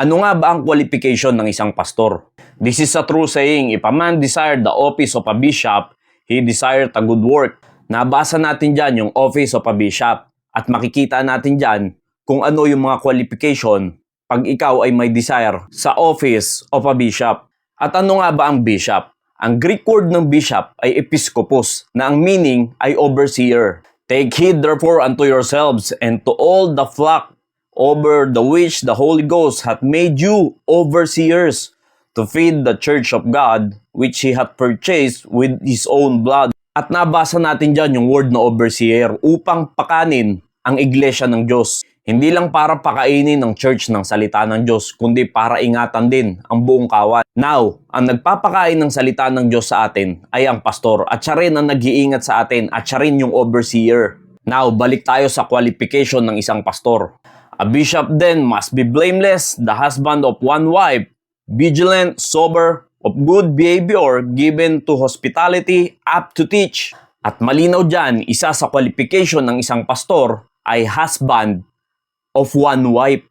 Ano nga ba ang qualification ng isang pastor? This is a true saying, if a man desired the office of a bishop, he desired a good work. Nabasa natin dyan yung office of a bishop at makikita natin dyan kung ano yung mga qualification pag ikaw ay may desire sa office of a bishop. At ano nga ba ang bishop? Ang Greek word ng bishop ay episkopos na ang meaning ay overseer. Take heed therefore unto yourselves and to all the flock over the which the Holy Ghost hath made you overseers to feed the church of God which He hath purchased with His own blood. At nabasa natin dyan yung word na overseer upang pakanin ang iglesia ng Diyos. Hindi lang para pakainin ng church ng salita ng Diyos, kundi para ingatan din ang buong kawan. Now, ang nagpapakain ng salita ng Diyos sa atin ay ang pastor at siya rin ang nag-iingat sa atin at siya rin yung overseer. Now, balik tayo sa qualification ng isang pastor. A bishop then must be blameless, the husband of one wife, vigilant, sober, of good behavior, given to hospitality, apt to teach. At malinaw dyan, isa sa qualification ng isang pastor ay husband of one wife.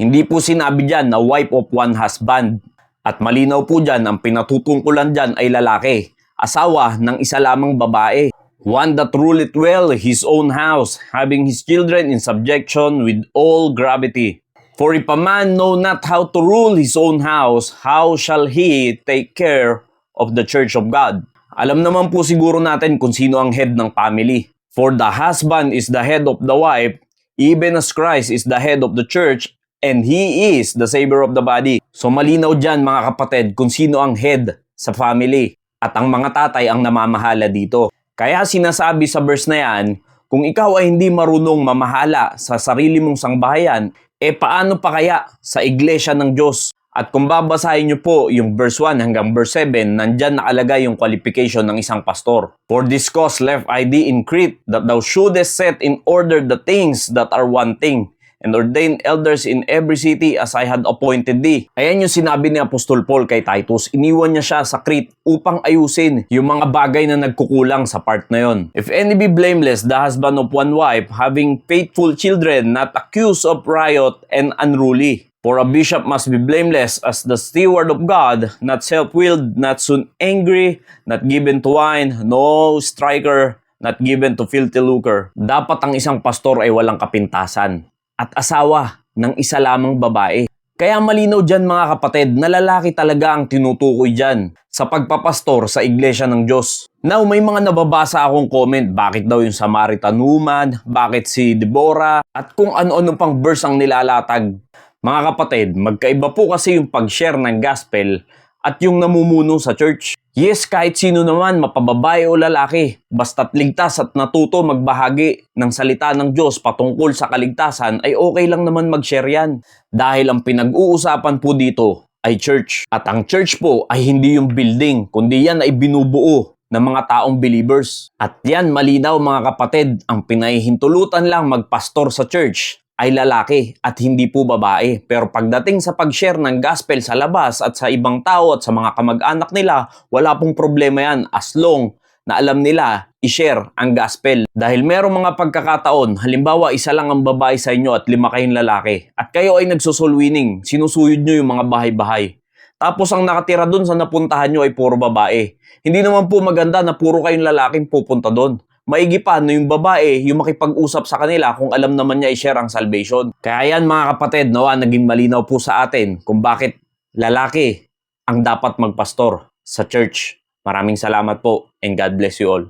Hindi po sinabi dyan na wife of one husband. At malinaw po dyan, ang pinatutungkulan dyan ay lalaki, asawa ng isa lamang babae. One that ruleth well his own house, having his children in subjection with all gravity. For if a man know not how to rule his own house, how shall he take care of the church of God? Alam naman po siguro natin kung sino ang head ng family. For the husband is the head of the wife, even as Christ is the head of the church, and He is the Savior of the body. So malinaw dyan mga kapatid kung sino ang head sa family. At ang mga tatay ang namamahala dito. Kaya sinasabi sa verse na yan, kung ikaw ay hindi marunong mamahala sa sarili mong sangbahayan, paano pa kaya sa iglesia ng Diyos? At kung babasahin nyo po yung verse 1 hanggang verse 7, nandyan nakalagay yung qualification ng isang pastor. For this cause left I thee in Crete, that thou shouldest set in order the things that are wanting, and ordain elders in every city as I had appointed thee. Ayan yung sinabi ni Apostol Paul kay Titus. Iniwan niya siya sa Crete upang ayusin yung mga bagay na nagkukulang sa part na yon. If any be blameless, the husband of one wife, having faithful children, not accused of riot and unruly. For a bishop must be blameless as the steward of God, not self-willed, not soon angry, not given to wine, no striker, not given to filthy lucre. Dapat ang isang pastor ay walang kapintasan at asawa ng isa lamang babae. Kaya malinaw dyan mga kapatid na lalaki talaga ang tinutukoy dyan sa pagpapastor sa iglesia ng Diyos. Now, may mga nababasa akong comment, bakit daw yung Samaritan woman, bakit si Deborah, at kung ano-ano pang verse ang nilalatag. Mga kapatid, magkaiba po kasi yung pag-share ng gospel at yung namumuno sa church. Yes, kahit sino naman, mapababae o lalaki, basta't ligtas at natuto magbahagi ng salita ng Diyos patungkol sa kaligtasan, ay okay lang naman mag-share yan. Dahil ang pinag-uusapan po dito ay church. At ang church po ay hindi yung building, kundi yan ay binubuo ng mga taong believers. At yan, malinaw mga kapatid, ang pinahihintulutan lang magpastor sa church ay lalaki at hindi po babae. Pero pagdating sa pag-share ng gospel sa labas at sa ibang tao at sa mga kamag-anak nila, wala pong problema yan as long na alam nila i-share ang gospel. Dahil merong mga pagkakataon, halimbawa isa lang ang babae sa inyo at 5 kayong lalaki, at kayo ay nagsosoul winning, sinusuyod nyo yung mga bahay-bahay. Tapos ang nakatira dun sa napuntahan nyo ay puro babae. Hindi naman po maganda na puro kayong lalaking pupunta dun. Maigi pa na yung babae, yung makipag-usap sa kanila kung alam naman niya i-share ang salvation. Kaya yan mga kapatid, naging malinaw po sa atin kung bakit lalaki ang dapat magpastor sa church. Maraming salamat po and God bless you all.